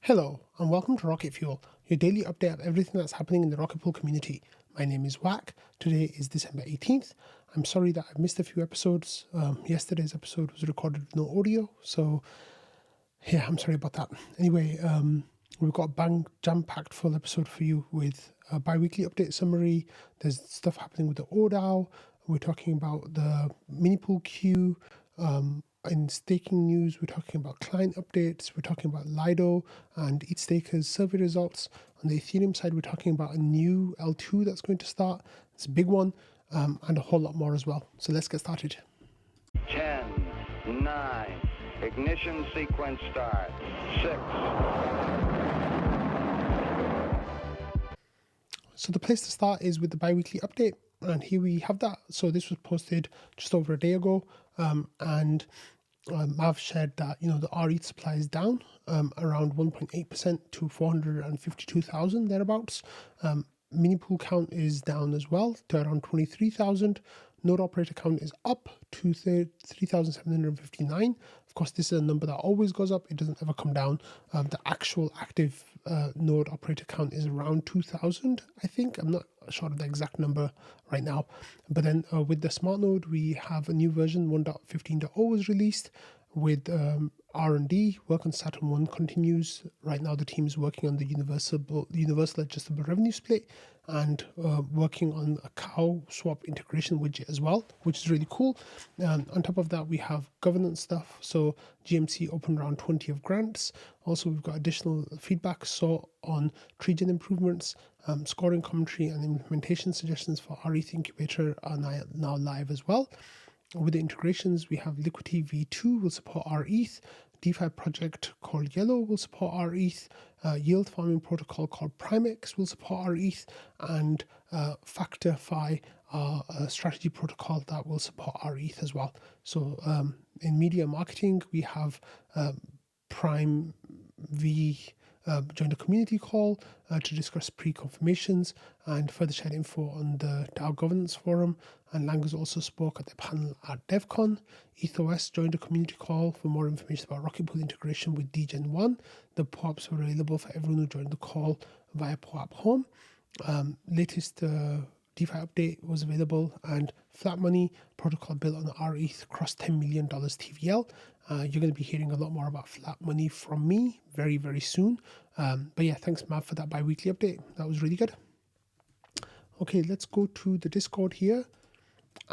Hello and welcome to Rocket Fuel, your daily update of everything that's happening in the Rocket Pool community. My name is Wack. Today is December 18th. I'm sorry that I've missed a few episodes. Yesterday's episode was recorded with no audio, so yeah, I'm sorry about that. Anyway, we've got a jam-packed full episode for you with a bi-weekly update summary. There's stuff happening with the oDAO. We're talking about the Minipool queue. In staking news, we're talking about client updates, we're talking about Lido and EthStaker's survey results. On the Ethereum side, we're talking about a new L2 that's going to start. It's a big one, and a whole lot more as well. So let's get started. 10, 9, ignition sequence start, 6. So the place to start is with the bi-weekly update. And here we have that. So this was posted just over a day ago. Mav shared that, the RETH supply is down around 1.8% to 452,000 thereabouts. Minipool count is down as well to around 23,000. Node operator count is up to 3,759. Of course, this is a number that always goes up. It doesn't ever come down. The actual active node operator count is around 2,000, I think. I'm not sure of the exact number right now. But then with the smart node, we have a new version, 1.15.0 was released with R&D. Work on Saturn 1 continues. Right now, the team is working on the universal adjustable revenue split and working on a cow swap integration widget as well, which is really cool. On top of that, we have governance stuff. So GMC opened around 20 of grants. Also, we've got additional feedback on tree-gen improvements, scoring commentary and implementation suggestions for RETH Incubator are now live as well. With the integrations, we have Liquidity V2 will support RETH, DeFi project called Yellow will support RETH, yield farming protocol called Primex will support RETH, and FactorFi, a strategy protocol that will support RETH as well. So in media marketing, we have Prime V joined a community call to discuss pre-confirmations and further share info on the DAO governance forum. And Langers also spoke at the panel at DevCon. EthOS joined a community call for more information about Rocket Pool integration with DGen 1. The POAPs were available for everyone who joined the call via POAP Home. Latest DeFi update was available, and Flat Money protocol built on RETH crossed $10 million TVL. You're going to be hearing a lot more about Flat Money from me very, very soon. But yeah, thanks, Mav, for that bi-weekly update. That was really good. Okay, let's go to the Discord here.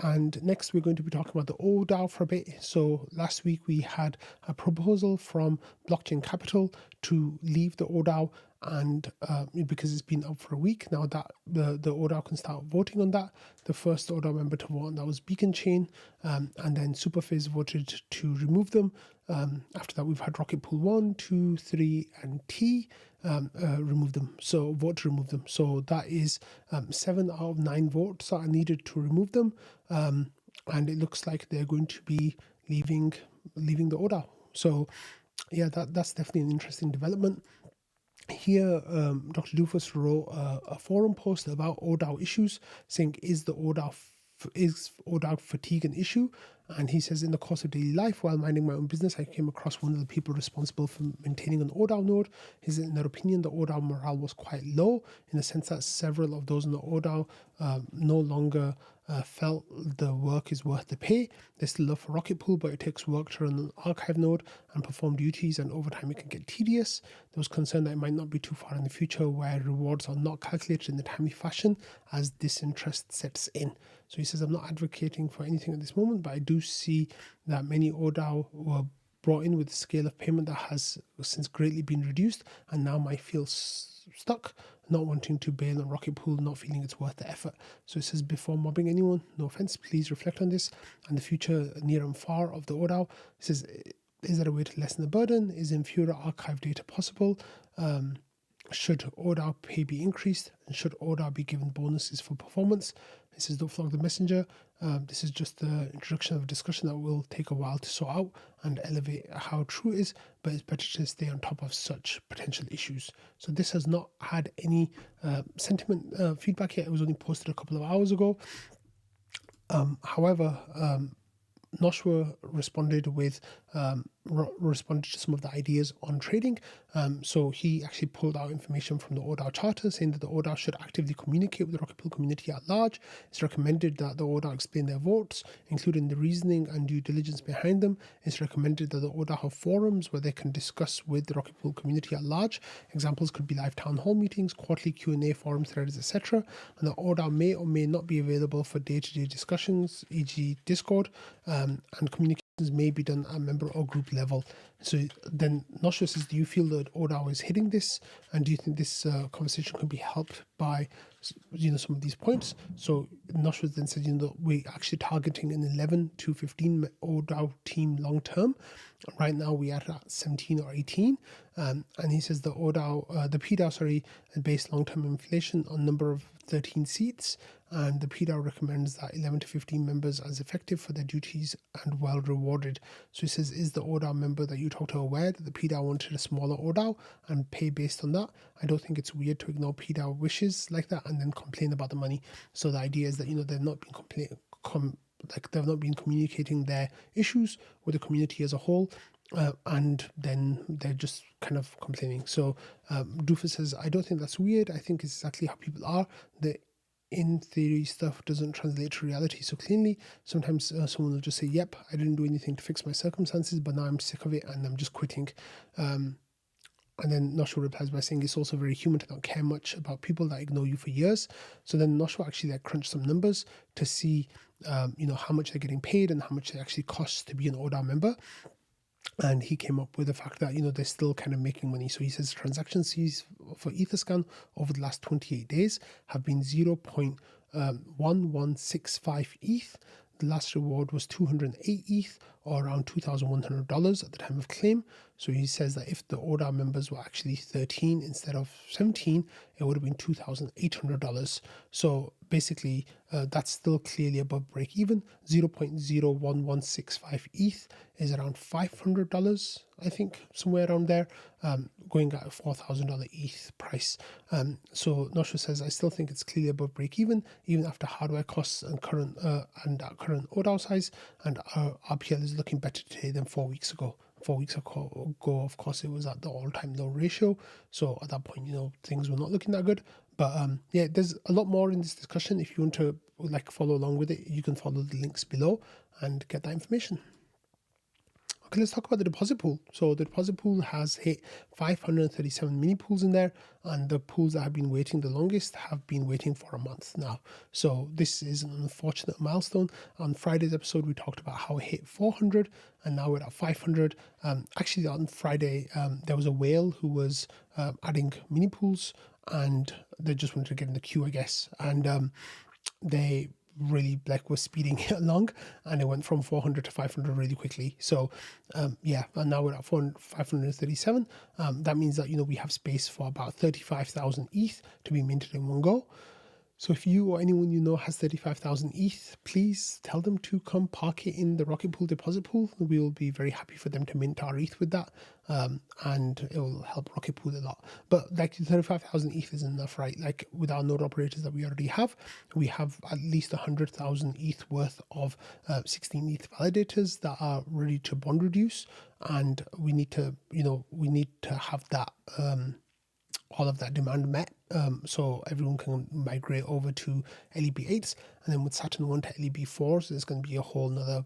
And next, we're going to be talking about the oDAO for a bit. So last week, we had a proposal from Blockchain Capital to leave the oDAO, and because it's been up for a week now, that the oDAO can start voting on that. The first oDAO member to vote on that was Beacon Chain, and then Superphase voted to remove them. After that, we've had Rocket Pool 1, 2, 3, and T remove them. So vote to remove them. So that is 7 out of 9 votes that are needed to remove them. And it looks like they're going to be leaving the oDAO. So yeah, that's definitely an interesting development. Here, Dr. Doofus wrote a forum post about oDAO issues, saying, is oDAO fatigue an issue? And he says, in the course of daily life, while minding my own business, I came across one of the people responsible for maintaining an oDAO node. In their opinion, the oDAO morale was quite low, in the sense that several of those in the oDAO no longer felt the work is worth the pay. They still love for Rocket Pool, but it takes work to run an archive node and perform duties, and over time it can get tedious. There was concern that it might not be too far in the future where rewards are not calculated in a timely fashion as disinterest sets in. So he says, I'm not advocating for anything at this moment, but I do see that many oDAO were brought in with the scale of payment that has since greatly been reduced, and now might feel stuck, not wanting to bail on Rocket Pool, not feeling it's worth the effort. So it says, before mobbing anyone, no offense, please reflect on this and the future near and far of the oDAO. It says, is there a way to lessen the burden? Is inferior archive data possible? Should oDAO pay be increased? And should oDAO be given bonuses for performance? It says, don't flog the messenger. This is just the introduction of a discussion that will take a while to sort out and elevate how true it is, but it's better to stay on top of such potential issues. So this has not had any sentiment feedback yet. It was only posted a couple of hours ago. However, Noshua responded with responded to some of the ideas on trading. So he actually pulled out information from the oDAO charter saying that the oDAO should actively communicate with the Rocket Pool community at large. It's recommended that the oDAO explain their votes, including the reasoning and due diligence behind them. It's recommended that the oDAO have forums where they can discuss with the Rocket Pool community at large. Examples could be live town hall meetings, quarterly Q&A, forum threads, etc. And the oDAO may or may not be available for day-to-day discussions, e.g. Discord, and communications may be done at member or group level. So then Noshua says, do you feel that oDAO is hitting this? And do you think this conversation could be helped by some of these points? So Noshua then said, we're actually targeting an 11 to 15 oDAO team long term. Right now we are at 17 or 18. And he says the PDAO, based long-term inflation on number of 13 seats, and the PDAO recommends that 11 to 15 members as effective for their duties and well rewarded. So he says, is the oDAO member that you talked to aware that the PDAO wanted a smaller oDAO and pay based on that? I don't think it's weird to ignore PDAO wishes like that and then complain about the money. So the idea is that they've not been communicating their issues with the community as a whole. And then they're just kind of complaining. So Doofus says, I don't think that's weird. I think it's exactly how people are. The in theory stuff doesn't translate to reality so cleanly. Sometimes someone will just say, yep, I didn't do anything to fix my circumstances, but now I'm sick of it and I'm just quitting. And then Noshua replies by saying it's also very human to not care much about people that ignore you for years. So then Noshua actually crunched some numbers to see how much they're getting paid and how much it actually costs to be an oDAO member. And he came up with the fact that, they're still kind of making money. So he says transaction fees for Etherscan over the last 28 days have been 0.1165 ETH. The last reward was 208 ETH, or around $2,100 at the time of claim. So he says that if the oDAO members were actually 13 instead of 17, it would have been $2,800. So basically, that's still clearly above break even. 0.01165 ETH is around $500, I think, somewhere around there, going at a $4,000 ETH price. So Noshua says, I still think it's clearly above break even after hardware costs and current oDAO size, and our RPL is looking better today than 4 weeks ago. 4 weeks ago, of course, it was at the all-time low ratio. So at that point, things were not looking that good. But there's a lot more in this discussion. If you want to follow along with it, you can follow the links below and get that information. Okay, let's talk about the deposit pool. So the deposit pool has hit 537 mini pools in there, and the pools that have been waiting the longest have been waiting for a month now. So this is an unfortunate milestone. On Friday's episode, we talked about how it hit 400, and now we're at 500. Actually, on Friday, there was a whale who was adding mini pools, and they just wanted to get in the queue, I guess. And they really was speeding it along, and it went from 400 to 500 really quickly. So and now we're at 537. That means that we have space for about 35,000 ETH to be minted in one go. So if you or anyone you know has 35,000 ETH, please tell them to come park it in the Rocket Pool deposit pool. We will be very happy for them to mint our ETH with that, and it will help Rocket Pool a lot. But 35,000 ETH isn't enough, right? With our node operators that we already have, we have at least 100,000 ETH worth of 16 ETH validators that are ready to bond reduce, and we need to have that. All of that demand met, so everyone can migrate over to LEB8s, and then with Saturn 1 to LEB4s, there's going to be a whole nother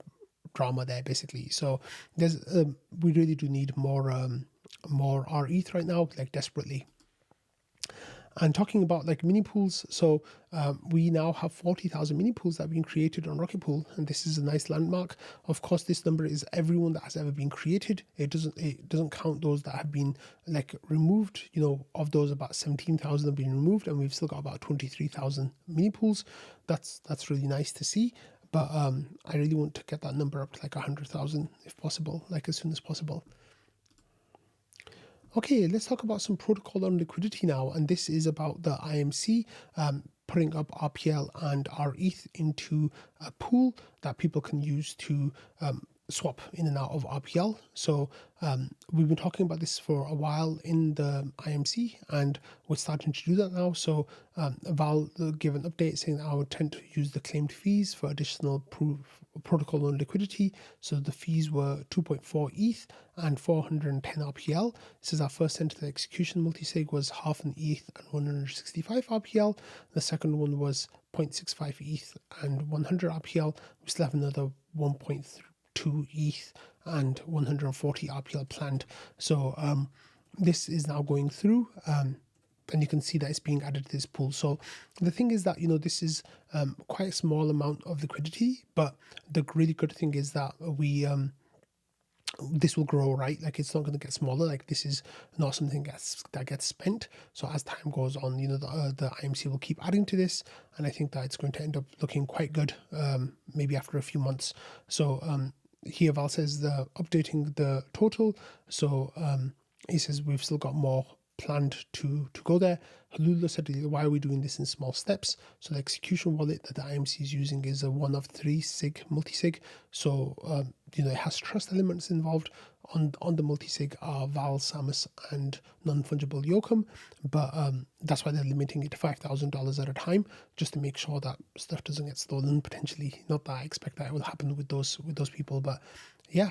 drama there, basically. So there's we really do need more ETH right now, desperately. And talking about mini pools, so we now have 40,000 mini pools that have been created on Rocket Pool, and this is a nice landmark. Of course, this number is everyone that has ever been created. It doesn't count those that have been removed. Of those, about 17,000 have been removed, and we've still got about 23,000 mini pools. That's really nice to see. But I really want to get that number up to 100,000 if possible, as soon as possible. Okay, let's talk about some protocol on liquidity now, and this is about the IMC putting up RPL and our ETH into a pool that people can use to swap in and out of RPL. So we've been talking about this for a while in the IMC, and we're starting to do that now. So Val gave an update saying that I would tend to use the claimed fees for additional protocol on liquidity. So the fees were 2.4 ETH and 410 RPL. This is our first send to the execution multisig was half an ETH and 165 RPL. The second one was 0.65 ETH and 100 RPL. We still have another 1.2 ETH and 140 RPL planned. So this is now going through, and you can see that it's being added to this pool. So the thing is that, this is quite a small amount of liquidity, but the really good thing is that we this will grow, right? Like, it's not going to get smaller. Like, this is not something that gets spent. So as time goes on, the IMC will keep adding to this, and I think that it's going to end up looking quite good, maybe after a few months. So here Val says updating the total. So he says we've still got more planned to go there. Halula said, why are we doing this in small steps? So the execution wallet that the IMC is using is a 1 of 3 sig multisig. So it has trust elements involved. On the multisig are Val, Samus, and non-fungible Yokum, but that's why they're limiting it to $5,000 at a time, just to make sure that stuff doesn't get stolen potentially. Not that I expect that it will happen with those people, but yeah,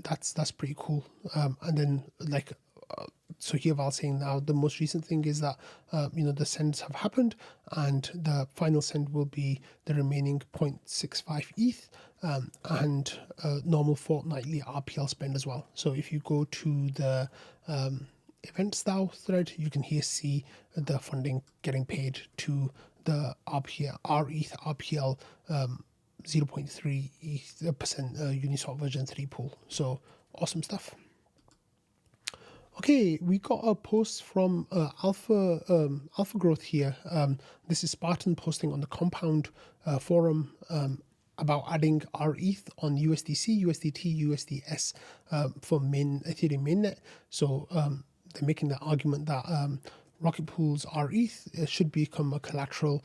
that's pretty cool. And then so here Val saying now the most recent thing is that the sends have happened, and the final send will be the remaining 0.65 ETH and normal fortnightly RPL spend as well. So if you go to the events now thread, you can here see the funding getting paid to the RPL RPL 0.3% Uniswap version 3 pool. So awesome stuff. Okay, we got a post from AlphaGrowth here. This is Spartan posting on the Compound forum about adding ETH on USDC, USDT, USDS for Ethereum mainnet. So they're making the argument that Rocket Pool's ETH should become a collateral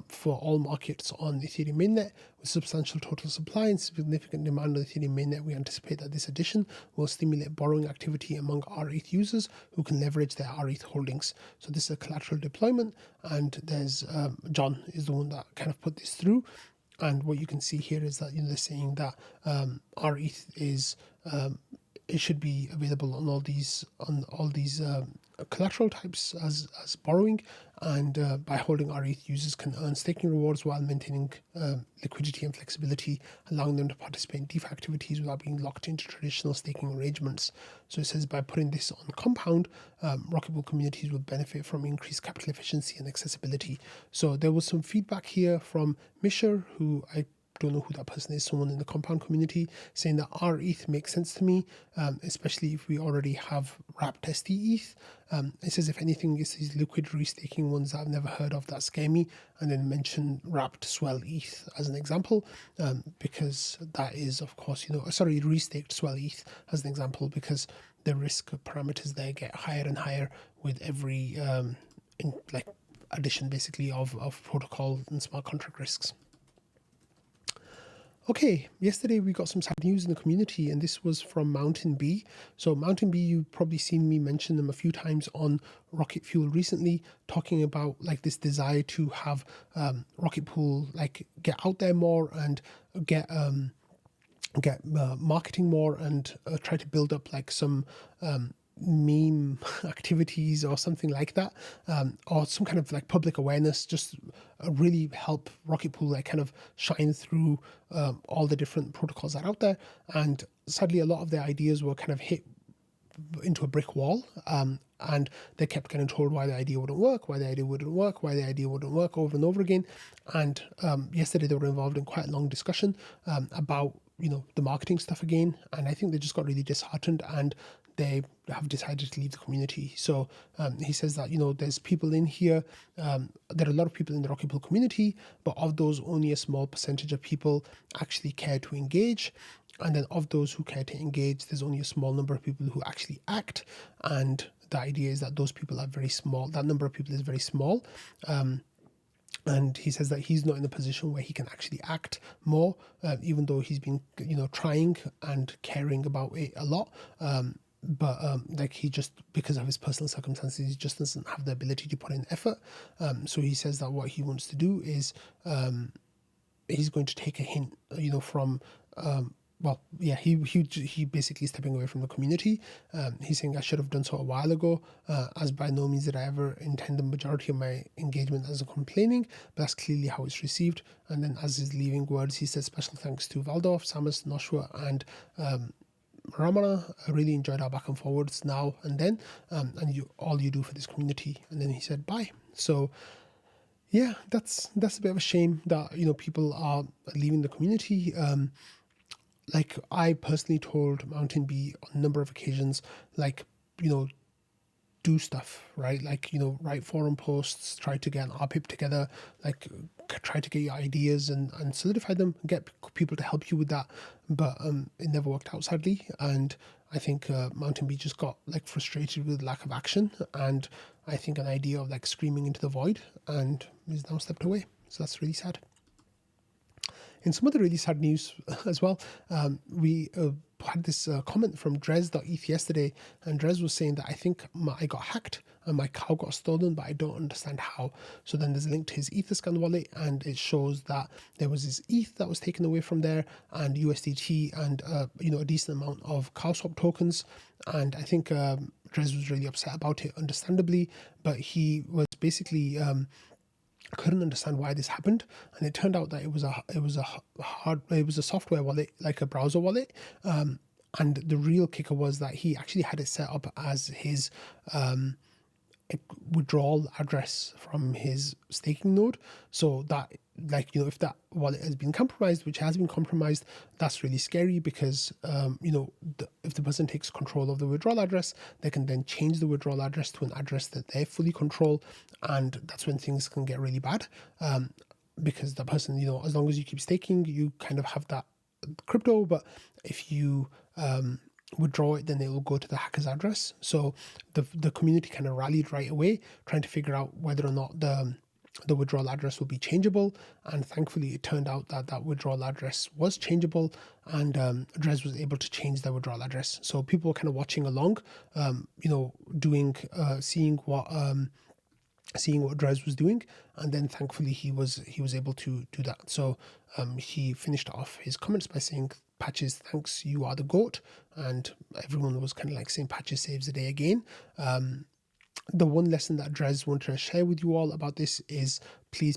for all markets on Ethereum mainnet. With substantial total supply and significant demand on Ethereum mainnet, we anticipate that this addition will stimulate borrowing activity among ETH users who can leverage their ETH holdings. So this is a collateral deployment, and there's John is the one that kind of put this through. And what you can see here is that they're saying that ETH is it should be available on all these collateral types as borrowing, and by holding ETH, users can earn staking rewards while maintaining liquidity and flexibility, allowing them to participate in DeFi activities without being locked into traditional staking arrangements. So it says by putting this on Compound, Rocket Pool communities will benefit from increased capital efficiency and accessibility. So there was some feedback here from Misher, who I don't know who that person is, someone in the Compound community, saying that ETH makes sense to me, especially if we already have wrapped ST ETH. It says, if anything, it's these liquid restaking ones that I've never heard of that scare me, and then mention wrapped swell ETH as an example, because that is, of course, restaked swell ETH as an example, because the risk parameters there get higher and higher with every addition, basically, of protocol and smart contract risks. Okay, yesterday we got some sad news in the community, and this was from MountainB. So MountainB, you've probably seen me mention them a few times on Rocket Fuel recently, talking about this desire to have Rocket Pool get out there more and get marketing more, and try to build up some meme activities or something like that, or some kind of public awareness, just really help Rocket Pool kind of shine through all the different protocols that are out there. And sadly, a lot of their ideas were kind of hit into a brick wall, and they kept getting told why the idea wouldn't work over and over again. And yesterday they were involved in quite a long discussion about the marketing stuff again, and I think they just got really disheartened, and they have decided to leave the community. So he says that there's people in here, there are a lot of people in the Rocket Pool community, but of those, only a small percentage of people actually care to engage. And then of those who care to engage, there's only a small number of people who actually act. And the idea is that those people are very small. That number of people is very small. And he says that he's not in a position where he can actually act more, even though he's been, trying and caring about it a lot. But like he just, because of his personal circumstances, he just doesn't have the ability to put in effort. So he says that what he wants to do is he's going to take a hint, from he basically stepping away from the community. He's saying I should have done so a while ago, as by no means did I ever intend the majority of my engagement as a complaining, but that's clearly how it's received. And then as his leaving words, he says special thanks to Valdorf, Samus, Noshua, and Ramana. I really enjoyed our back and forwards now and then, and all you do for this community. And then he said bye. So yeah, that's a bit of a shame that people are leaving the community. Like I personally told MountainB on a number of occasions, like, do stuff, right? Like, write forum posts, try to get an RPIP together, like try to get your ideas and solidify them, get people to help you with that. But it never worked out, sadly. And I think MountainB just got like frustrated with lack of action. And I think an idea of like screaming into the void, and is now stepped away. So that's really sad. In some other really sad news as well, we had this comment from Drez.eth yesterday, and Drez was saying that I think I got hacked and my cow got stolen, but I don't understand how. So then there's a link to his Etherscan wallet, and it shows that there was his ETH that was taken away from there, and USDT, and a decent amount of cow swap tokens. And I think Drez was really upset about it, understandably, but he was basically couldn't understand why this happened, and it turned out that it was a software wallet, like a browser wallet, and the real kicker was that he actually had it set up as his withdrawal address from his staking node. So that, like, if that wallet has been compromised, which has been compromised, that's really scary, because if the person takes control of the withdrawal address, they can then change the withdrawal address to an address that they fully control, and that's when things can get really bad, because the person, as long as you keep staking, you kind of have that crypto, but if you withdraw it, then it will go to the hacker's address. So the community kind of rallied right away, trying to figure out whether or not the withdrawal address will be changeable, and thankfully it turned out that withdrawal address was changeable, and Drez was able to change the withdrawal address. So people were kind of watching along, seeing what Drez was doing, and then thankfully he was able to do that. So he finished off his comments by saying, "Patches, thanks, you are the GOAT," and everyone was kind of like saying Patches saves the day again. The one lesson that Drez wanted to share with you all about this is please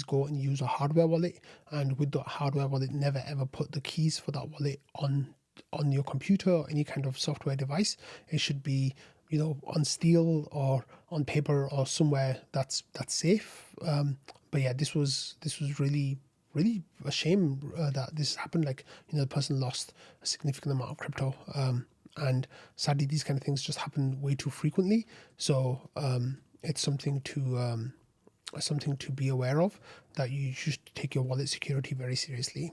go and use a hardware wallet, and with that hardware wallet, never ever put the keys for that wallet on your computer or any kind of software device. It should be on steel or on paper or somewhere that's safe. But yeah, this was really a shame that this happened. Like, the person lost a significant amount of crypto, and sadly these kind of things just happen way too frequently. So it's something to be aware of, that you should take your wallet security very seriously.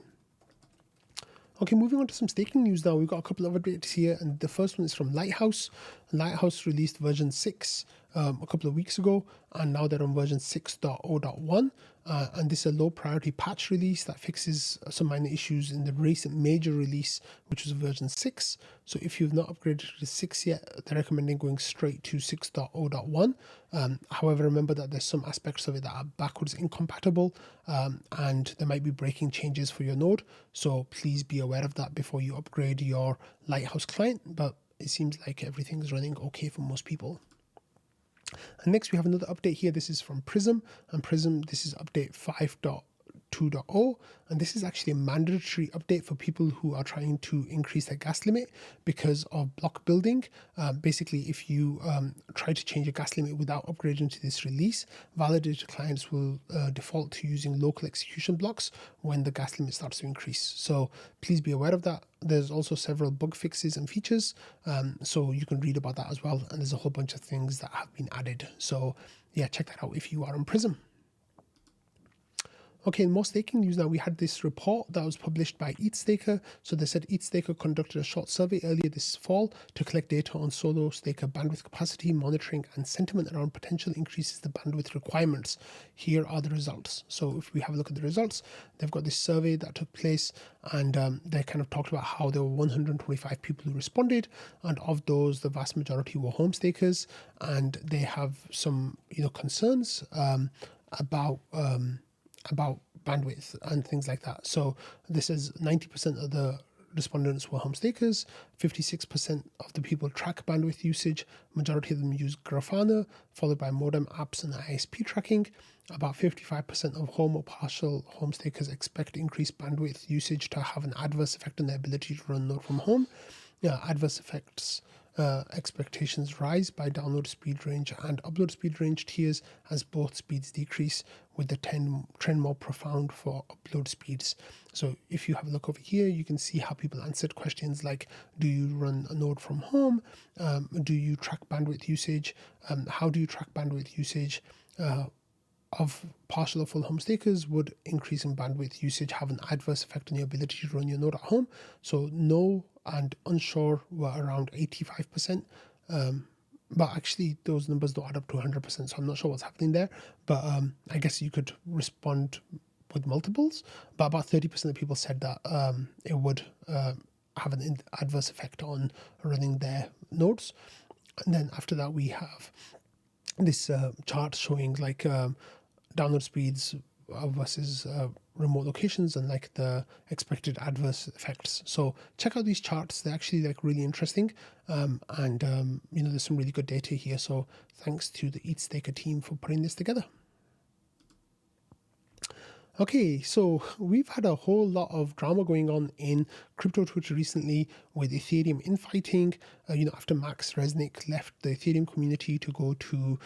Okay, moving on to some staking news now. We've got a couple of updates here, and the first one is from Lighthouse. Lighthouse released version 6 a couple of weeks ago, and now they're on version 6.0.1. And this is a low priority patch release that fixes some minor issues in the recent major release, which was version 6. So if you've not upgraded to 6 yet, they're recommending going straight to 6.0.1. However, remember that there's some aspects of it that are backwards incompatible, and there might be breaking changes for your node. So please be aware of that before you upgrade your Lighthouse client. But it seems like everything is running okay for most people. And next we have another update here. This is from Prism, and Prism, this is update 5.2.0, and this is actually a mandatory update for people who are trying to increase their gas limit because of block building. Basically, if you try to change your gas limit without upgrading to this release, validated clients will default to using local execution blocks when the gas limit starts to increase. So please be aware of that. There's also several bug fixes and features, so you can read about that as well, and there's a whole bunch of things that have been added. So yeah, check that out if you are on Prism. Okay, in more staking news now, we had this report that was published by EthStaker. So they said EthStaker conducted a short survey earlier this fall to collect data on solo staker bandwidth capacity, monitoring, and sentiment around potential increases the bandwidth requirements. Here are the results. So if we have a look at the results, they've got this survey that took place, and they kind of talked about how there were 125 people who responded, and of those, the vast majority were home stakers, and they have some concerns about bandwidth and things like that. So this is 90% of the respondents were home stakers, 56% of the people track bandwidth usage, majority of them use Grafana, followed by modem apps and ISP tracking. About 55% of home or partial home stakers expect increased bandwidth usage to have an adverse effect on their ability to run node from home. Adverse effects expectations rise by download speed range and upload speed range tiers as both speeds decrease, with the trend more profound for upload speeds. So if you have a look over here, you can see how people answered questions like, do you run a node from home? Do you track bandwidth usage? How do you track bandwidth usage? Of partial or full home stakers, would increase in bandwidth usage have an adverse effect on your ability to run your node at home? So no and unsure were around 85%. But actually those numbers don't add up to 100%, so I'm not sure what's happening there. But I guess you could respond with multiples. But about 30% of people said that it would have an adverse effect on running their nodes. And then after that, we have this chart showing like download speeds versus remote locations and like the expected adverse effects. So check out these charts. They're actually like really interesting. And there's some really good data here. So thanks to the EthStaker team for putting this together. Okay, so we've had a whole lot of drama going on in crypto Twitter recently with Ethereum infighting. After Max Resnick left the Ethereum community to go to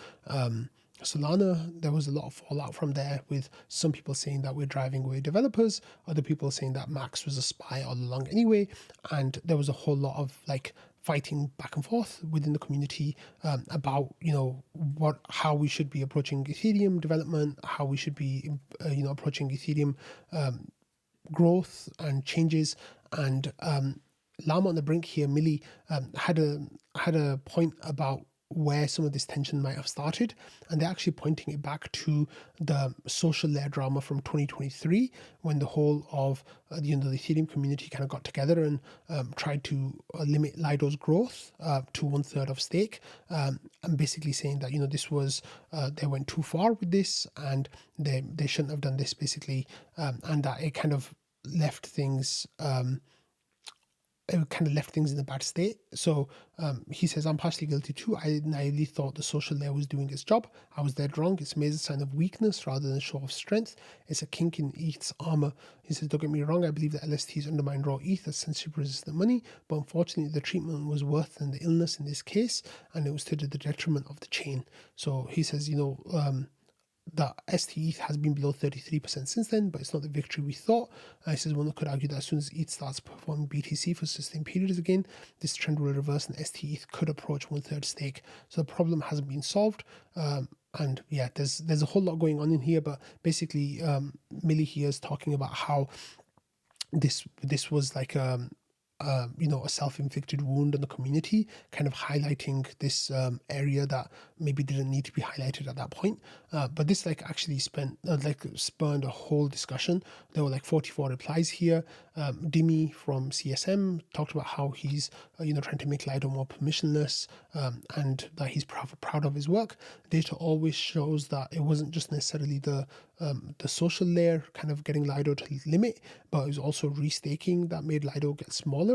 Solana, there was a lot of fallout from there, with some people saying that we're driving away developers, other people saying that Max was a spy all along anyway, and there was a whole lot of like fighting back and forth within the community about how we should be approaching Ethereum development, how we should be approaching Ethereum growth and changes. And Llama on the Brink here, Millie, had a point about where some of this tension might have started, and they're actually pointing it back to the social layer drama from 2023, when the whole of the Ethereum community kind of got together and tried to limit Lido's growth to 1/3 of stake, and basically saying that this was they went too far with this, and they shouldn't have done this basically, and that it kind of left things. It kind of left things in a bad state. So he says, I'm partially guilty too. I naively thought the social layer was doing its job. I was dead wrong. It's made a sign of weakness rather than a show of strength. It's a kink in ETH's armor. He says, don't get me wrong, I believe that LSTs undermine raw ETH as censorship resistant money, but unfortunately the treatment was worse than the illness in this case, and it was to the detriment of the chain. So he says, the STETH has been below 33% since then, but it's not the victory we thought. He says one could argue that as soon as ETH starts performing BTC for sustained periods again, this trend will reverse and STETH could approach 1/3 stake. So the problem hasn't been solved. And yeah, there's a whole lot going on in here, but basically Millie here is talking about how this was like a self-inflicted wound on the community, kind of highlighting this area that maybe didn't need to be highlighted at that point. But this actually spurned a whole discussion. There were 44 replies here. Dimi from CSM talked about how he's trying to make Lido more permissionless, and that he's proud of his work. Data always shows that it wasn't just necessarily the social layer kind of getting Lido to limit, but it was also restaking that made Lido get smaller.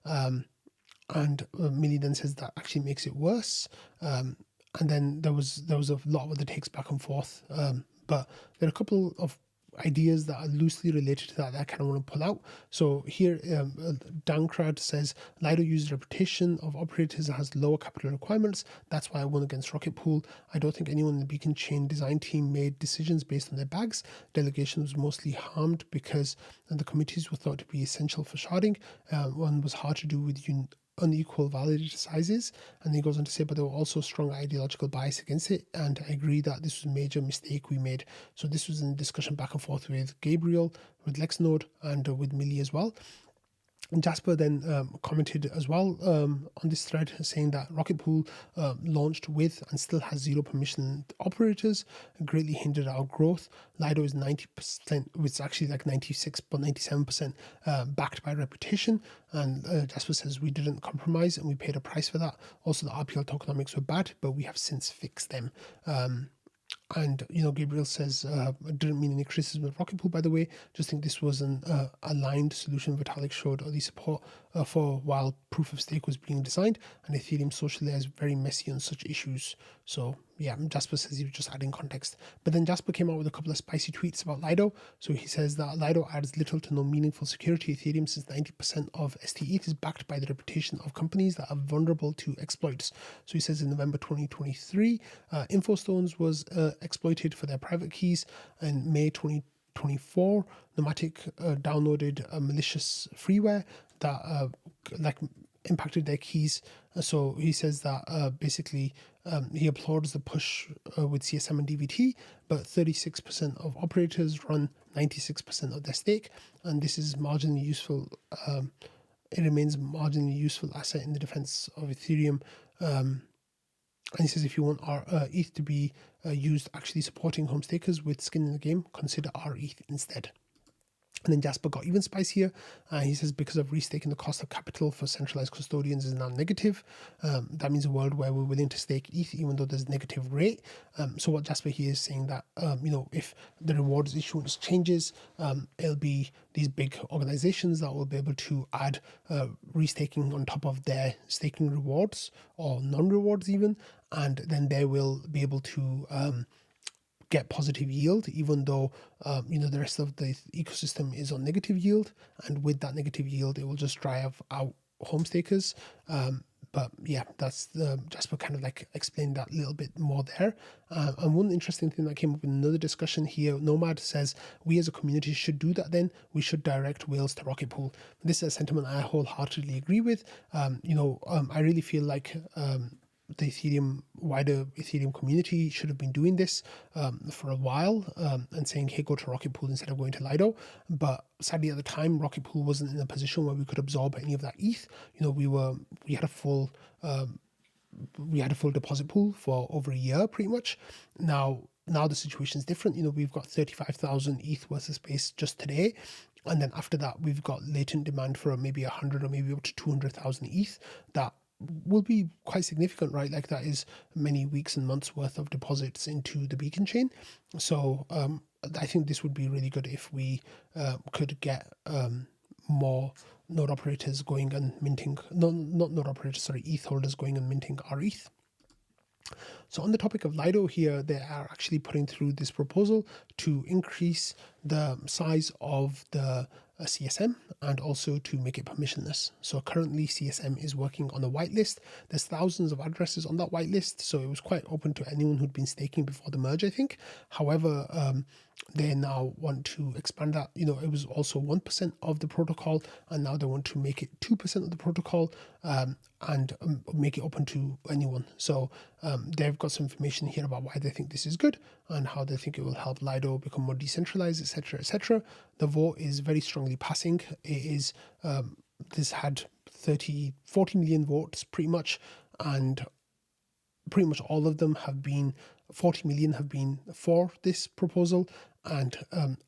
And Millie then says that actually makes it worse. And then there was a lot of other takes back and forth. But there are a couple of ideas that are loosely related to that I kind of want to pull out. So here, Dankrad says, Lido uses reputation of operators and has lower capital requirements. That's why I won against Rocket Pool. I don't think anyone in the Beacon Chain design team made decisions based on their bags. Delegation was mostly harmed because the committees were thought to be essential for sharding. One was hard to do with unequal validator sizes. And then he goes on to say, but there were also strong ideological bias against it, and I agree that this was a major mistake we made. So this was in discussion back and forth with Gabriel, with Lexnode, and with Millie as well. And Jasper then commented as well on this thread, saying that Rocket Pool launched with and still has zero permission operators, greatly hindered our growth. Lido is 90%, which is actually like 96.97% backed by reputation. And Jasper says we didn't compromise and we paid a price for that. Also, the RPL tokenomics were bad, but we have since fixed them. And, Gabriel says, I didn't mean any criticism of Rocket Pool, by the way. Just think this was an aligned solution Vitalik showed early support for while proof of stake was being designed. And Ethereum social layer is very messy on such issues. So, yeah, Jasper says he was just adding context. But then Jasper came out with a couple of spicy tweets about Lido. So he says that Lido adds little to no meaningful security. Ethereum, since 90% of STETH is backed by the reputation of companies that are vulnerable to exploits. So he says in November 2023, InfoStones was exploited for their private keys. In May 2024, Nomadic downloaded a malicious freeware that impacted their keys. So he says that basically he applauds the push with CSM and DVT, but 36% of operators run 96% of their stake, and this is marginally useful. It remains marginally useful asset in the defense of Ethereum. And he says if you want our ETH to be used actually supporting home stakers with skin in the game, consider our ETH instead. And then Jasper got even spicier. He says because of restaking, the cost of capital for centralized custodians is now negative. That means a world where we're willing to stake ETH even though there's negative rate. So what Jasper here is saying that, if the rewards issuance changes, it'll be these big organizations that will be able to add restaking on top of their staking rewards or non-rewards even. And then they will be able to get positive yield, even though the rest of the ecosystem is on negative yield, and with that negative yield it will just drive out home stakers. But yeah, that's Jasper kind of like explained that a little bit more there. And one interesting thing that came up in another discussion here, Nomad says we as a community should do that. Then we should direct whales to Rocket Pool. This is a sentiment I wholeheartedly agree with. I really feel like the wider Ethereum community should have been doing this for a while and saying, hey, go to Rocket Pool instead of going to Lido. But sadly at the time, Rocket Pool wasn't in a position where we could absorb any of that ETH. We had a full deposit pool for over a year pretty much. Now the situation is different. We've got 35,000 ETH worth of space just today. And then after that, we've got latent demand for maybe 100 or maybe up to 200,000 ETH that will be quite significant, right? Like that is many weeks and months worth of deposits into the beacon chain. So I think this would be really good if we could get more node operators going and minting, not node operators, sorry, ETH holders going and minting our ETH. So on the topic of Lido here, they are actually putting through this proposal to increase the size of the CSM and also to make it permissionless. So currently CSM is working on a whitelist. There's thousands of addresses on that whitelist, so it was quite open to anyone who'd been staking before the merge, I think. However, they now want to expand that. It was also 1% of the protocol, and now they want to make it 2% of the protocol and make it open to anyone. So they've got some information here about why they think this is good and how they think it will help Lido become more decentralized, etc., etc. The vote is very strongly passing. It is this had 40 million votes pretty much, and pretty much all of them have been 40 million have been for this proposal, and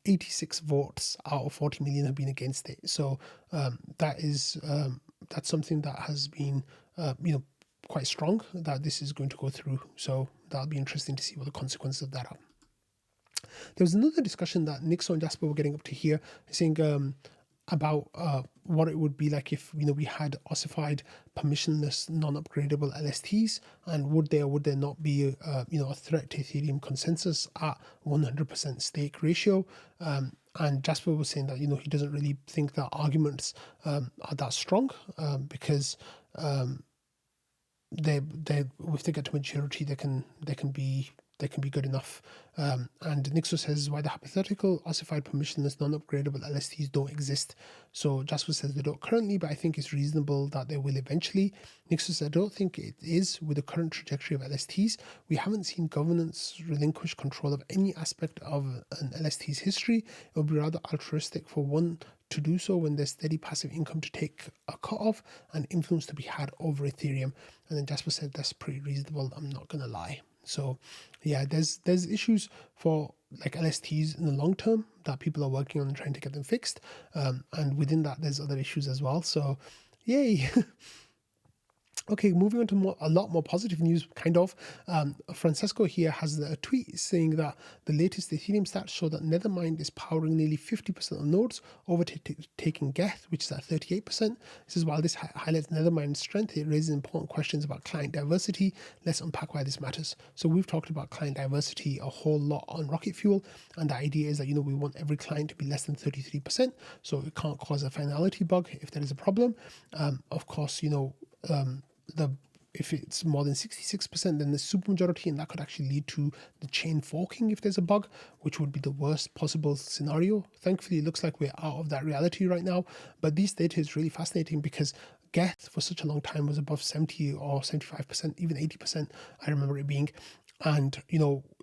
86 votes out of 40 million have been against it. So that's something that has been quite strong that this is going to go through. So that'll be interesting to see what the consequences of that are. There was another discussion that Nixon and Jasper were getting up to here, saying about what it would be like if we had ossified permissionless non-upgradable LSTs, and would there or would there not be a threat to Ethereum consensus at 100% stake ratio. And Jasper was saying that he doesn't really think that arguments are that strong because they if they get to maturity they can be they can be good enough. And Nixo says, why the hypothetical ossified permissionless non-upgradable LSTs don't exist. So Jasper says they don't currently, but I think it's reasonable that they will eventually. Nixo says, I don't think it is with the current trajectory of LSTs. We haven't seen governance relinquish control of any aspect of an LST's history. It would be rather altruistic for one to do so when there's steady passive income to take a cut off and influence to be had over Ethereum. And then Jasper said that's pretty reasonable, I'm not gonna lie. So yeah, there's issues for like LSTs in the long term that people are working on and trying to get them fixed. And within that, there's other issues as well. So yay. Okay, moving on to a lot more positive news, kind of. Francesco here has a tweet saying that the latest Ethereum stats show that Nethermind is powering nearly 50% of nodes, overtaking Geth, which is at 38%. This is while this highlights Nethermind's strength, it raises important questions about client diversity. Let's unpack why this matters. So we've talked about client diversity a whole lot on Rocket Fuel, and the idea is that, we want every client to be less than 33%, so it can't cause a finality bug if there is a problem. Of course, if it's more than 66%, then the supermajority, and that could actually lead to the chain forking if there's a bug, which would be the worst possible scenario. Thankfully, it looks like we're out of that reality right now. But this data is really fascinating because Geth for such a long time was above 70 or 75%, even 80%, I remember it being. And,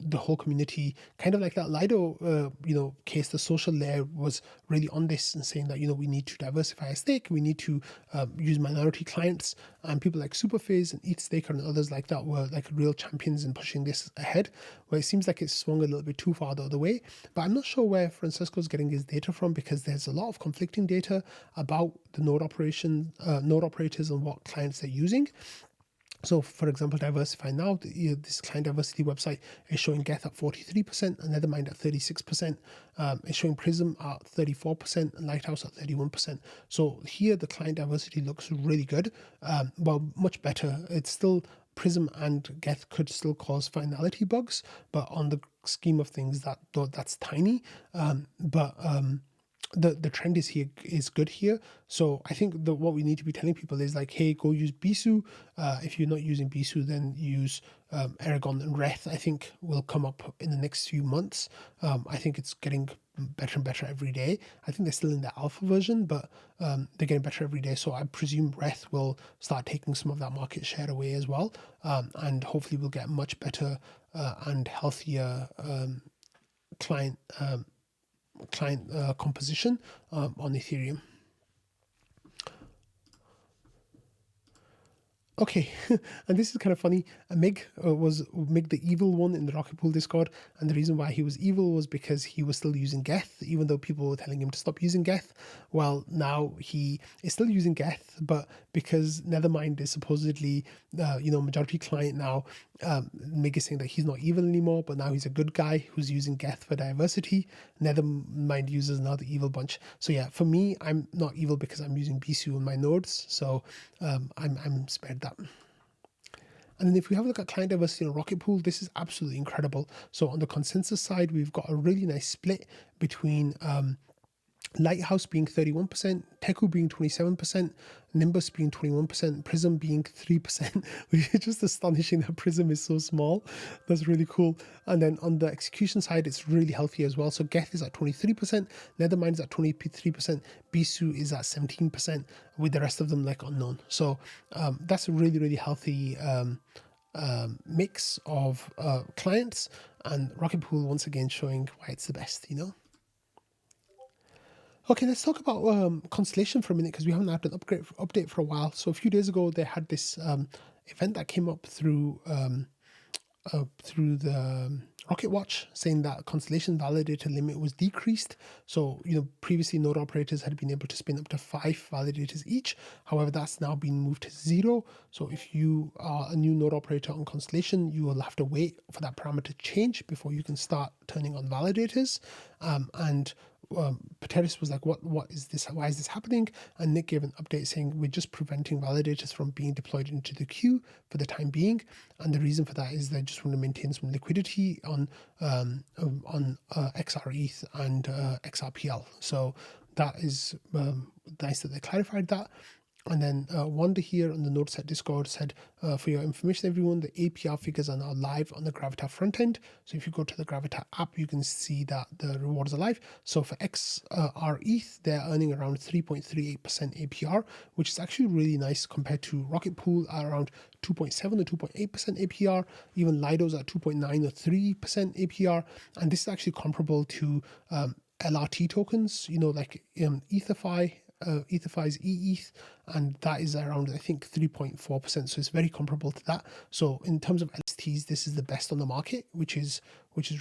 the whole community, kind of like that Lido, case, the social layer was really on this and saying that, we need to diversify our stake, we need to use minority clients, and people like Superphase and EthStaker and others like that were like real champions in pushing this ahead, where it seems like it's swung a little bit too far the other way. But I'm not sure where Francesco's getting his data from, because there's a lot of conflicting data about the node operators and what clients they're using. So, for example, Diversify Now, this client diversity website is showing Geth at 43%, and Nethermind at 36%. It's showing Prism at 34% and Lighthouse at 31%. So here the client diversity looks really good, much better. It's still Prism and Geth could still cause finality bugs, but on the scheme of things, that's tiny. The trend is good here. So I think what we need to be telling people is like, hey, go use Bisu. If you're not using Bisu, then use Aragon and Reth. I think will come up in the next few months. I think it's getting better and better every day. I think they're still in the alpha version, but they're getting better every day. So I presume Reth will start taking some of that market share away as well. And hopefully we'll get much better and healthier client composition on Ethereum. Okay, and this is kind of funny. Mig was Mig the evil one in the Rocket Pool Discord, and the reason why he was evil was because he was still using Geth, even though people were telling him to stop using Geth. Well, now he is still using Geth, but because Nethermind is supposedly, majority client now, Mig is saying that he's not evil anymore, but now he's a good guy who's using Geth for diversity. Nethermind users now the evil bunch. So yeah, for me, I'm not evil because I'm using Bisu on my nodes, so I'm spared that. And then if we have a look at client diversity on Rocket Pool, this is absolutely incredible. So on the consensus side, we've got a really nice split between Lighthouse being 31%, Teku being 27%, Nimbus being 21%, Prism being 3%, which is just astonishing that Prism is so small. That's really cool. And then on the execution side, it's really healthy as well. So Geth is at 23%, Nethermind is at 23%, Bisu is at 17%, with the rest of them like unknown. So that's a really, really healthy mix of clients, and Rocket Pool once again showing why it's the best, Okay, let's talk about Constellation for a minute, because we haven't had an update for a while. So a few days ago, they had this event that came up through the Rocket Watch, saying that Constellation validator limit was decreased. So, previously node operators had been able to spin up to 5 validators each. However, that's now been moved to 0. So if you are a new node operator on Constellation, you will have to wait for that parameter to change before you can start turning on validators. Pateris was like, what is this? Why is this happening? And Nick gave an update saying, we're just preventing validators from being deployed into the queue for the time being. And the reason for that is they just want to maintain some liquidity on XRETH and XRPL. So that is nice that they clarified that. And then Wanda here on the NodeSet Discord said, for your information, everyone, the APR figures are now live on the Gravita front end. So if you go to the Gravita app, you can see that the rewards are live. So for XRETH, they're earning around 3.38% APR, which is actually really nice compared to Rocket Pool at around 2.7 or 2.8% APR. Even Lido's at 2.9 or 3% APR. And this is actually comparable to LRT tokens, like EtherFi's EETH, and that is around, I think, 3.4%. So it's very comparable to that. So in terms of LSTs, this is the best on the market, which is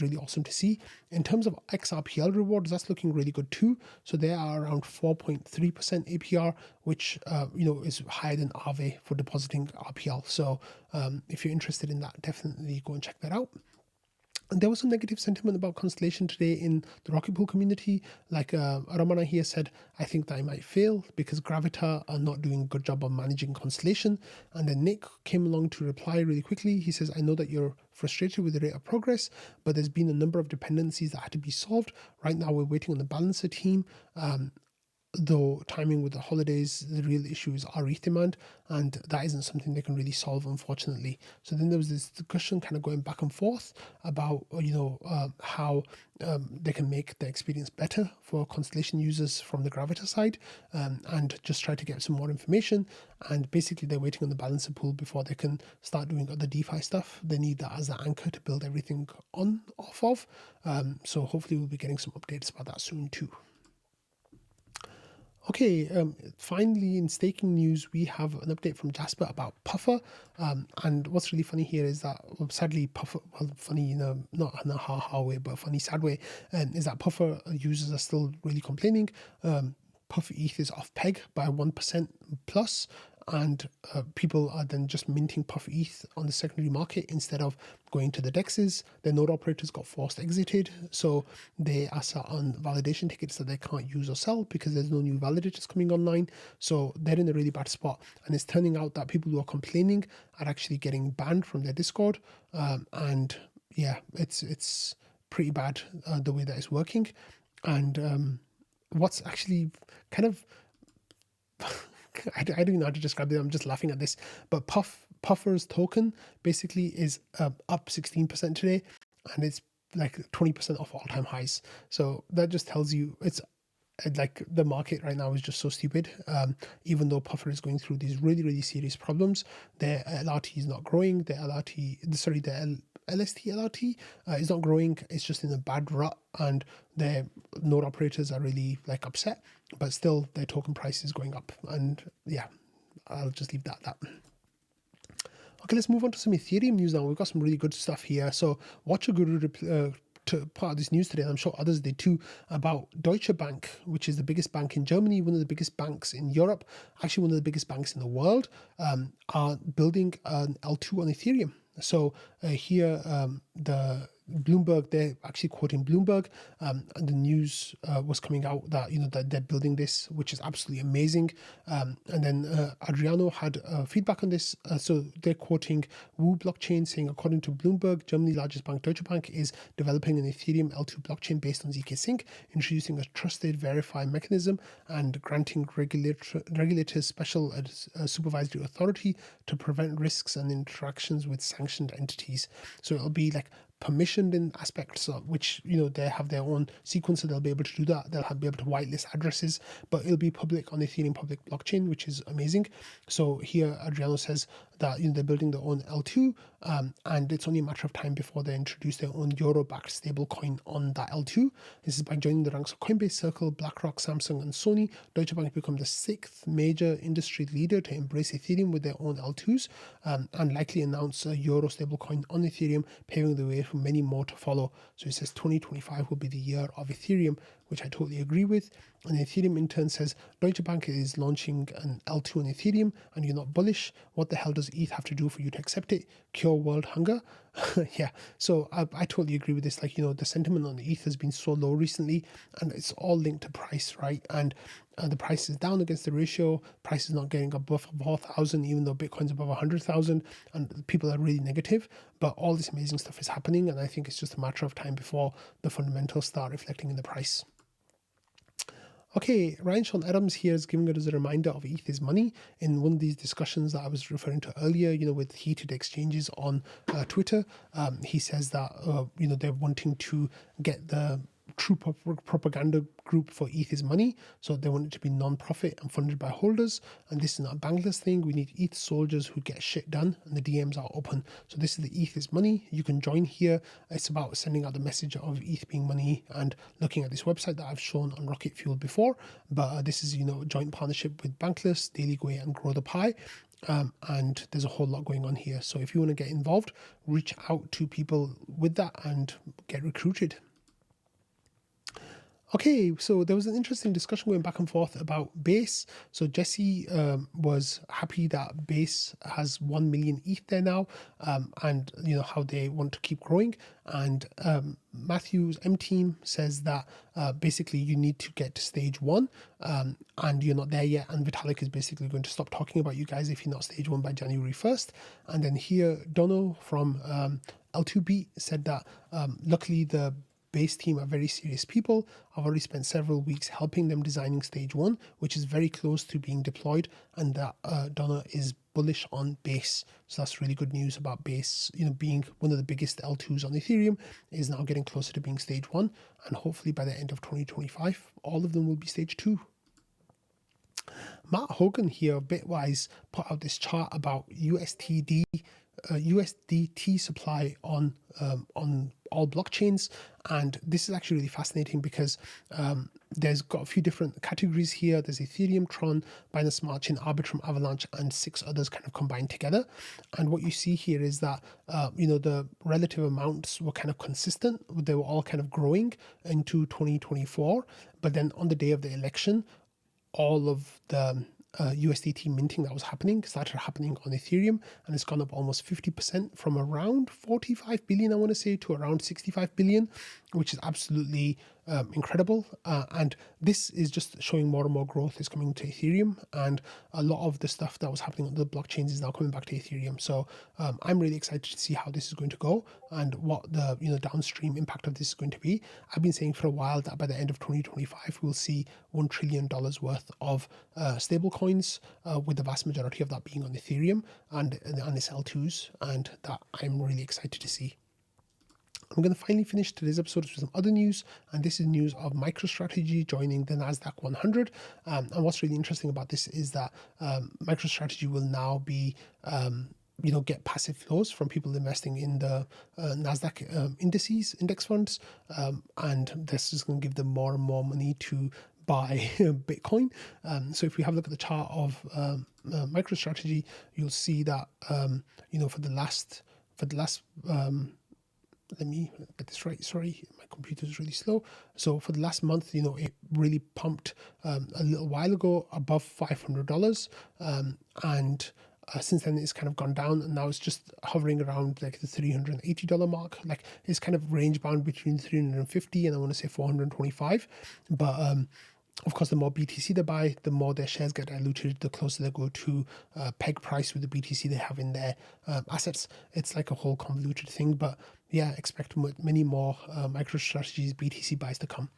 really awesome to see. In terms of XRPL rewards, that's looking really good too. So they are around 4.3% APR, which is higher than Aave for depositing RPL. So if you're interested in that, definitely go and check that out. And there was some negative sentiment about Constellation today in the Rocket Pool community. Like Ramana here said, I think that I might fail because Gravita are not doing a good job of managing Constellation. And then Nick came along to reply really quickly. He says, I know that you're frustrated with the rate of progress, but there's been a number of dependencies that had to be solved. Right now, we're waiting on the balancer team. Though timing with the holidays, the real issue is RETH demand, and that isn't something they can really solve, unfortunately. So then there was this discussion kind of going back and forth about, how they can make the experience better for Constellation users from the Gravita side, and just try to get some more information. And basically, they're waiting on the balancer pool before they can start doing other DeFi stuff. They need that as the anchor to build everything off of. So hopefully, we'll be getting some updates about that soon too. Okay, finally in staking news, we have an update from Jasper about Puffer. And what's really funny here is that, sadly, Puffer, well, funny, not in a ha-ha way, but funny, sad way, is that Puffer users are still really complaining. Puffer ETH is off peg by 1% plus, and people are then just minting Puffer ETH on the secondary market instead of going to the DEXs. The node operators got forced exited, so they are sat on validation tickets that they can't use or sell because there's no new validators coming online. So they're in a really bad spot, and it's turning out that people who are complaining are actually getting banned from their Discord. And yeah, it's pretty bad the way that it's working. And what's actually kind of I don't even know how to describe it. I'm just laughing at this. But Puffer's token basically is up 16% today, and it's like 20% off all-time highs. So that just tells you it's like the market right now is just so stupid. Even though Puffer is going through these really, really serious problems, their LRT is not growing. The LST LRT is not growing. It's just in a bad rut, and their node operators are really upset. But still, their token price is going up, and yeah, I'll just leave that at that. Okay, let's move on to some Ethereum news now. We've got some really good stuff here. So, Watcher Guru to part of this news today, and I'm sure others did too, about Deutsche Bank, which is the biggest bank in Germany, one of the biggest banks in Europe, actually one of the biggest banks in the world, are building an L2 on Ethereum. So here, the Bloomberg, they're actually quoting Bloomberg, and the news was coming out that that they're building this, which is absolutely amazing. And then Adriano had feedback on this, so they're quoting Wu blockchain, saying according to Bloomberg, Germany's largest bank, Deutsche Bank, is developing an Ethereum L2 blockchain based on zk Sync, introducing a trusted verify mechanism and granting regulators special supervisory authority to prevent risks and interactions with sanctioned entities. So it'll be like permissioned in aspects of which they have their own sequencer. They'll be able to do that. They'll be able to whitelist addresses, but it'll be public on the Ethereum public blockchain, which is amazing. So here Adriano says that they're building their own L2, and it's only a matter of time before they introduce their own euro-backed stablecoin on that L2. This is by joining the ranks of Coinbase, Circle, BlackRock, Samsung, and Sony. Deutsche Bank become the 6th major industry leader to embrace Ethereum with their own L2s, and likely announce a euro stablecoin on Ethereum, paving the way for many more to follow. So it says 2025 will be the year of Ethereum, which I totally agree with. And Ethereum in turn says Deutsche Bank is launching an L2 on Ethereum and you're not bullish. What the hell does ETH have to do for you to accept it? Cure world hunger? Yeah, so I totally agree with this. The sentiment on ETH has been so low recently, and it's all linked to price, right? And the price is down against the ratio. Price is not getting above 4,000, even though Bitcoin's above 100,000, and people are really negative. But all this amazing stuff is happening, and I think it's just a matter of time before the fundamentals start reflecting in the price. Okay, Ryan Sean Adams here is giving us a reminder of ETH is money in one of these discussions that I was referring to earlier, with heated exchanges on Twitter. He says that, they're wanting to get the true propaganda group for ETH is money. So they want it to be non-profit and funded by holders. And this is not a bankless thing. We need ETH soldiers who get shit done, and the DMs are open. So this is the ETH is money. You can join here. It's about sending out the message of ETH being money and looking at this website that I've shown on Rocket Fuel before. But this is, a joint partnership with Bankless, Daily Gwei, and Grow the Pie. And there's a whole lot going on here. So if you want to get involved, reach out to people with that and get recruited. Okay, so there was an interesting discussion going back and forth about Base. So Jesse was happy that Base has 1 million ETH there now, and how they want to keep growing. And Matthew's M team says that basically you need to get to stage 1, and you're not there yet. And Vitalik is basically going to stop talking about you guys if you're not stage 1 by January 1st. And then here, Dono from L2B said that luckily the Base team are very serious people. I've already spent several weeks helping them designing stage 1, which is very close to being deployed, and that Donna is bullish on Base. So that's really good news about Base, being one of the biggest L2s on Ethereum, is now getting closer to being stage 1, and hopefully by the end of 2025, all of them will be stage 2. Matt Hogan here, Bitwise, put out this chart about USDT supply on all blockchains, and this is actually really fascinating because there's got a few different categories here. There's Ethereum, Tron, Binance Smart Chain, Arbitrum, Avalanche, and 6 others kind of combined together. And what you see here is that the relative amounts were kind of consistent. They were all kind of growing into 2024, but then on the day of the election, all of the USDT minting that was started happening on Ethereum, and it's gone up almost 50% from around 45 billion, I want to say, to around 65 billion, which is absolutely incredible. And this is just showing more and more growth is coming to Ethereum, and a lot of the stuff that was happening on the blockchains is now coming back to Ethereum. So I'm really excited to see how this is going to go and what the downstream impact of this is going to be. I've been saying for a while that by the end of 2025 we'll see $1 trillion worth of stable coins, with the vast majority of that being on Ethereum and on its L2s, and that I'm really excited to see. I'm going to finally finish today's episode with some other news, and this is news of MicroStrategy joining the NASDAQ 100. And what's really interesting about this is that MicroStrategy will now be get passive flows from people investing in the NASDAQ index funds, and this is going to give them more and more money to buy Bitcoin. So if we have a look at the chart of MicroStrategy, you'll see that for the last let me get this right. Sorry, my computer is really slow. So for the last month, it really pumped a little while ago above $500, and since then it's kind of gone down, and now it's just hovering around like the $380 mark. Like it's kind of range bound between 350 and I want to say 425. But of course, the more BTC they buy, the more their shares get diluted, the closer they go to peg price with the BTC they have in their assets. It's like a whole convoluted thing, but yeah, expect many more MicroStrategy's BTC buys to come.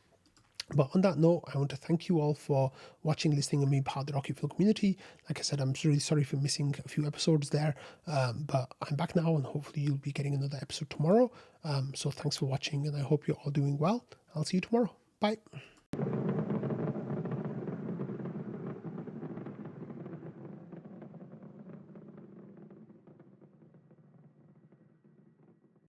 But on that note, I want to thank you all for watching, listening, and being part of the Rocket Fuel community. Like I said, I'm really sorry for missing a few episodes there, but I'm back now, and hopefully you'll be getting another episode tomorrow. So thanks for watching, and I hope you're all doing well. I'll see you tomorrow. Bye.